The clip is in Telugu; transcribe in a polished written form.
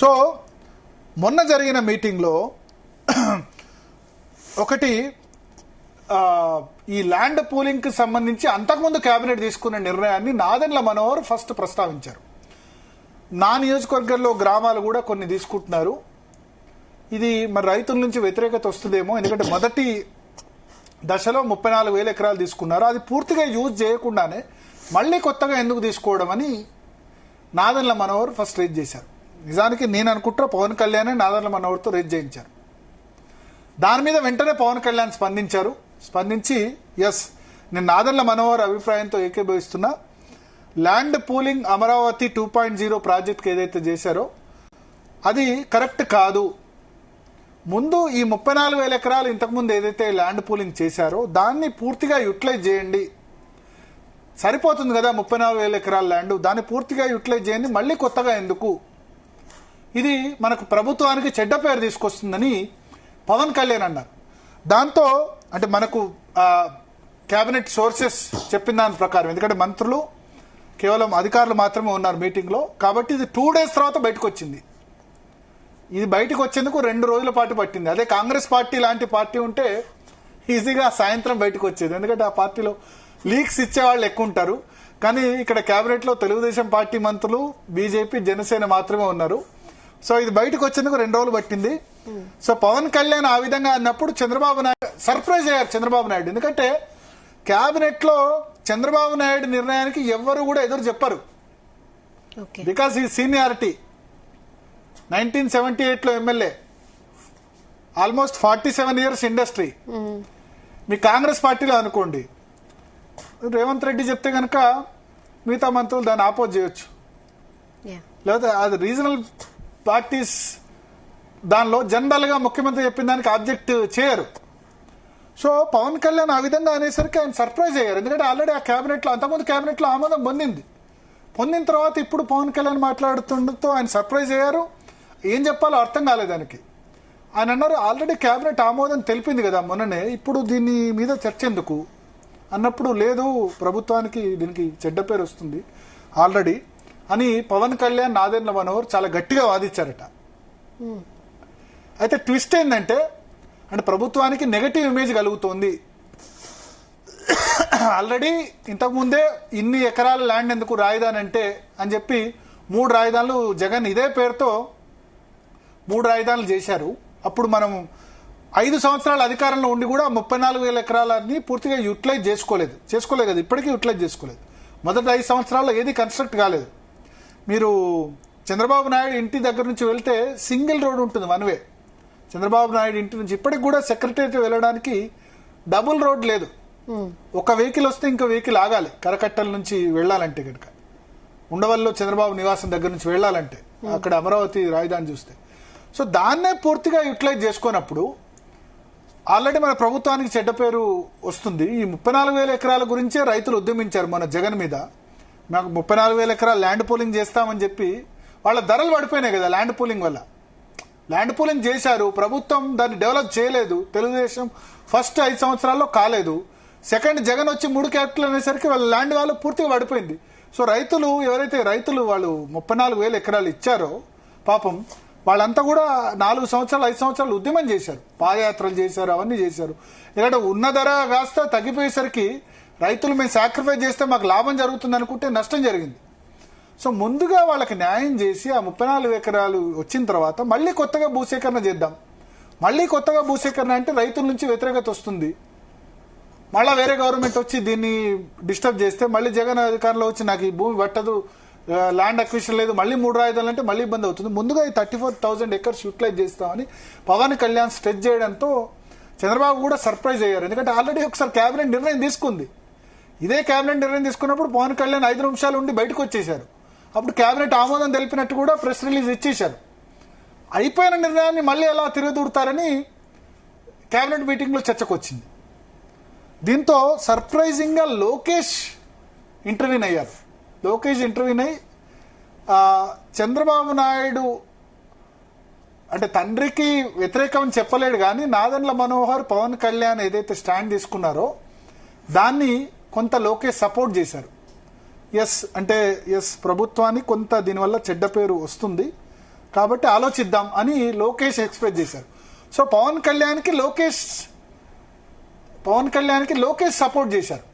సో మొన్న జరిగిన మీటింగ్లో ఒకటి ఈ ల్యాండ్ పూలింగ్ కి సంబంధించి అంతకుముందు కేబినెట్ తీసుకున్న నిర్ణయాన్ని నాదెండ్ల మనోహర్ ఫస్ట్ ప్రస్తావించారు. నా నియోజకవర్గంలో గ్రామాలు కూడా కొన్ని తీసుకుంటున్నారు, ఇది మరి రైతుల నుంచి వ్యతిరేకత వస్తుందేమో, ఎందుకంటే మొదటి దశలో 34,000 ఎకరాలు తీసుకున్నారు, అది పూర్తిగా యూజ్ చేయకుండానే మళ్ళీ కొత్తగా ఎందుకు తీసుకోవడం అని నాదెండ్ల మనోహర్ ఫస్ట్ రేజ్ చేశారు. నిజానికి నేను అనుకుంటా పవన్ కళ్యాణ్ నాదెండ్ల మనోహర్తో రేజ్ చేయించారు. దాని మీద వెంటనే పవన్ కళ్యాణ్ స్పందించి ఎస్ నేను నాదెండ్ల మనోహర్ అభిప్రాయంతో ఏకీభవిస్తున్నా, ల్యాండ్ పూలింగ్ అమరావతి 2.0 ప్రాజెక్ట్కి ఏదైతే చేశారో అది కరెక్ట్ కాదు. ముందు ఈ 34,000 ఎకరాలు ఇంతకుముందు ఏదైతే ల్యాండ్ పూలింగ్ చేశారో దాన్ని పూర్తిగా యూటిలైజ్ చేయండి, సరిపోతుంది కదా 34,000 ఎకరాల ల్యాండ్, దాన్ని పూర్తిగా యూటిలైజ్ చేయండి, మళ్ళీ కొత్తగా ఎందుకు, ఇది మనకు ప్రభుత్వానికి చెడ్డ పేరు తీసుకొస్తుందని పవన్ కళ్యాణ్ అన్నారు. దాంతో అంటే మనకు కేబినెట్ సోర్సెస్ చెప్పిన దాని ప్రకారం, ఎందుకంటే మంత్రులు కేవలం అధికారులు మాత్రమే ఉన్నారు మీటింగ్లో, కాబట్టి ఇది 2 days తర్వాత బయటకు వచ్చింది. ఇది బయటకు వచ్చేందుకు 2 రోజుల పాటు పట్టింది. అదే కాంగ్రెస్ పార్టీ లాంటి పార్టీ ఉంటే ఈజీగా సాయంత్రం బయటకు వచ్చేది, ఎందుకంటే ఆ పార్టీలో లీక్స్ ఇచ్చే వాళ్ళు ఎక్కువ ఉంటారు. కానీ ఇక్కడ కేబినెట్లో తెలుగుదేశం పార్టీ మంత్రులు, బీజేపీ, జనసేన మాత్రమే ఉన్నారు. సో ఇది బయటకు వచ్చేందుకు 2 రోజులు పట్టింది. సో పవన్ కళ్యాణ్ ఆ విధంగా అన్నప్పుడు చంద్రబాబు నాయుడు సర్ప్రైజ్ అయ్యారు. చంద్రబాబు నాయుడు ఎందుకంటే కేబినెట్ లో చంద్రబాబు నాయుడు నిర్ణయానికి ఎవ్వరు కూడా ఎదురు చెప్పరు, బికాస్ ఈ సీనియారిటీ 1978లో ఎమ్మెల్యే, ఆల్మోస్ట్ 47 years ఇండస్ట్రీ. మీ కాంగ్రెస్ పార్టీలో అనుకోండి రేవంత్ రెడ్డి చెప్తే కనుక మిగతా మంత్రులు దాన్ని ఆపోజ్ చేయొచ్చు, లేదా అది రీజనల్ పార్టీస్ దానిలో జనరల్ గా ముఖ్యమంత్రి చెప్పిన దానికి ఆబ్జెక్ట్ చేయరు. సో పవన్ కళ్యాణ్ ఆ విధంగా అనేసరికి ఆయన సర్ప్రైజ్ అయ్యారు, ఎందుకంటే ఆల్రెడీ ఆ కేబినెట్ లో అంతకుముందు కేబినెట్ లో ఆమోదం పొందిన తర్వాత ఇప్పుడు పవన్ కళ్యాణ్ మాట్లాడుతుండటంతో ఆయన సర్ప్రైజ్ అయ్యారు. ఏం చెప్పాలో అర్థం కాలేదు ఆయనకి. ఆయన అన్నారు ఆల్రెడీ కేబినెట్ ఆమోదం తెలిపింది కదా మొన్ననే, ఇప్పుడు దీని మీద చర్చ ఎందుకు అన్నప్పుడు, లేదు ప్రభుత్వానికి దీనికి చెడ్డ పేరు వస్తుంది ఆల్రెడీ అని పవన్ కళ్యాణ్ నాదెండ్ల మనోహర్ చాలా గట్టిగా వాదించారట. అయితే ట్విస్ట్ ఏంటంటే అంటే ప్రభుత్వానికి నెగటివ్ ఇమేజ్ కలుగుతోంది. ఆల్రెడీ ఇంతకుముందే ఇన్ని ఎకరాల ల్యాండ్ ఎందుకు రాజధాని అంటే అని చెప్పి 3 రాజధానులు జగన్ ఇదే పేరుతో 3 రాజధానులు చేశారు. అప్పుడు మనం 5 సంవత్సరాల అధికారంలో ఉండి కూడా 34,000 ఎకరాలని పూర్తిగా యూటిలైజ్ చేసుకోలేదు కదా, ఇప్పటికీ యూటిలైజ్ చేసుకోలేదు. మొదటి 5 సంవత్సరాల్లో ఏది కన్స్ట్రక్ట్ కాలేదు. మీరు చంద్రబాబు నాయుడు ఇంటి దగ్గర నుంచి వెళ్తే సింగిల్ రోడ్ ఉంటుంది, 1 way. చంద్రబాబు నాయుడు ఇంటి నుంచి ఇప్పటికి కూడా సెక్రటరియట్ వెళ్ళడానికి డబుల్ రోడ్ లేదు. ఒక వెహికల్ వస్తే ఇంకో వెహికల్ ఆగాలి కరకట్టల నుంచి వెళ్ళాలంటే కనుక, ఉండవల్లో చంద్రబాబు నివాసం దగ్గర నుంచి వెళ్ళాలంటే అక్కడ అమరావతి రాజధాని చూస్తే. సో దాన్నే పూర్తిగా యూటిలైజ్ చేసుకున్నప్పుడు ఆల్రెడీ మన ప్రభుత్వానికి చెడ్డ పేరు వస్తుంది. ఈ 34,000 ఎకరాల గురించే రైతులు ఉద్యమించారు మన జగన్ మీద. మాకు 34,000 ఎకరాలు ల్యాండ్ పూలింగ్ చేస్తామని చెప్పి వాళ్ళ ధరలు పడిపోయినాయి కదా ల్యాండ్ పూలింగ్ వల్ల. ల్యాండ్ పూలింగ్ చేశారు, ప్రభుత్వం దాన్ని డెవలప్ చేయలేదు. తెలుగుదేశం ఫస్ట్ 5 సంవత్సరాల్లో కాలేదు, సెకండ్ జగన్ వచ్చి 3 క్యాపిటల్ అనేసరికి వాళ్ళ ల్యాండ్ వాళ్ళు పూర్తిగా పడిపోయింది. సో రైతులు ఎవరైతే వాళ్ళు 34,000 ఎకరాలు ఇచ్చారో పాపం వాళ్ళంతా కూడా 4 సంవత్సరాలు 5 సంవత్సరాలు ఉద్యమం చేశారు, పాదయాత్రలు చేశారు, అవన్నీ చేశారు. ఎందుకంటే ఉన్న ధర కాస్త తగ్గిపోయేసరికి రైతులు మేము సాక్రిఫైస్ చేస్తే మాకు లాభం జరుగుతుంది అనుకుంటే నష్టం జరిగింది. సో ముందుగా వాళ్ళకి న్యాయం చేసి ఆ 34 ఎకరాలు వచ్చిన తర్వాత మళ్ళీ కొత్తగా భూసేకరణ చేద్దాం. మళ్ళీ కొత్తగా భూసేకరణ అంటే రైతుల నుంచి వ్యతిరేకత వస్తుంది, మళ్ళీ వేరే గవర్నమెంట్ వచ్చి దీన్ని డిస్టర్బ్ చేస్తే మళ్ళీ జగన్ అధికారంలో వచ్చి నాకు ఈ భూమి పట్టదు, ల్యాండ్ అక్విజిషన్ లేదు, మళ్ళీ 3 రాజధానులు అంటే మళ్ళీ ఇబ్బంది అవుతుంది. ముందుగా ఈ 34,000 acres యూటిలైజ్ చేస్తామని పవన్ కళ్యాణ్ స్ట్రెచ్ చేయడంతో చంద్రబాబు కూడా సర్ప్రైజ్ అయ్యారు. ఎందుకంటే ఆల్రెడీ ఒకసారి కేబినెట్ నిర్ణయం తీసుకుంది. ఇదే కేబినెట్ నిర్ణయం తీసుకున్నప్పుడు పవన్ కళ్యాణ్ 5 నిమిషాలు ఉండి బయటకు వచ్చేశారు. అప్పుడు కేబినెట్ ఆమోదం తెలిపినట్టు కూడా ప్రెస్ రిలీజ్ ఇచ్చేశారు. అయిపోయిన నిర్ణయాన్ని మళ్ళీ ఎలా తిరుగుదూరుతారని కేబినెట్ మీటింగ్ లో చర్చకు వచ్చింది. దీంతో సర్ప్రైజింగ్ గా లోకేష్ ఇంటర్వ్యూన్ అయ్యారు. లోకేష్ ఇంటర్వ్యూన్ అయ్యి చంద్రబాబు నాయుడు అంటే తండ్రికి వ్యతిరేకం అని చెప్పలేడు కానీ నాదెండ్ల మనోహర్ పవన్ కళ్యాణ్ ఏదైతే స్టాండ్ తీసుకున్నారో దాన్ని కొంత లోకేష్ సపోర్ట్ చేశారు. ఎస్ అంటే ఎస్ ప్రభుత్వానికి కొంత దీనివల్ల చెడ్డ పేరు వస్తుంది, కాబట్టి ఆలోచిద్దాం అని లోకేష్ ఎక్స్ప్రెస్ చేశారు. సో పవన్ కళ్యాణ్కి లోకేష్ సపోర్ట్ చేశారు.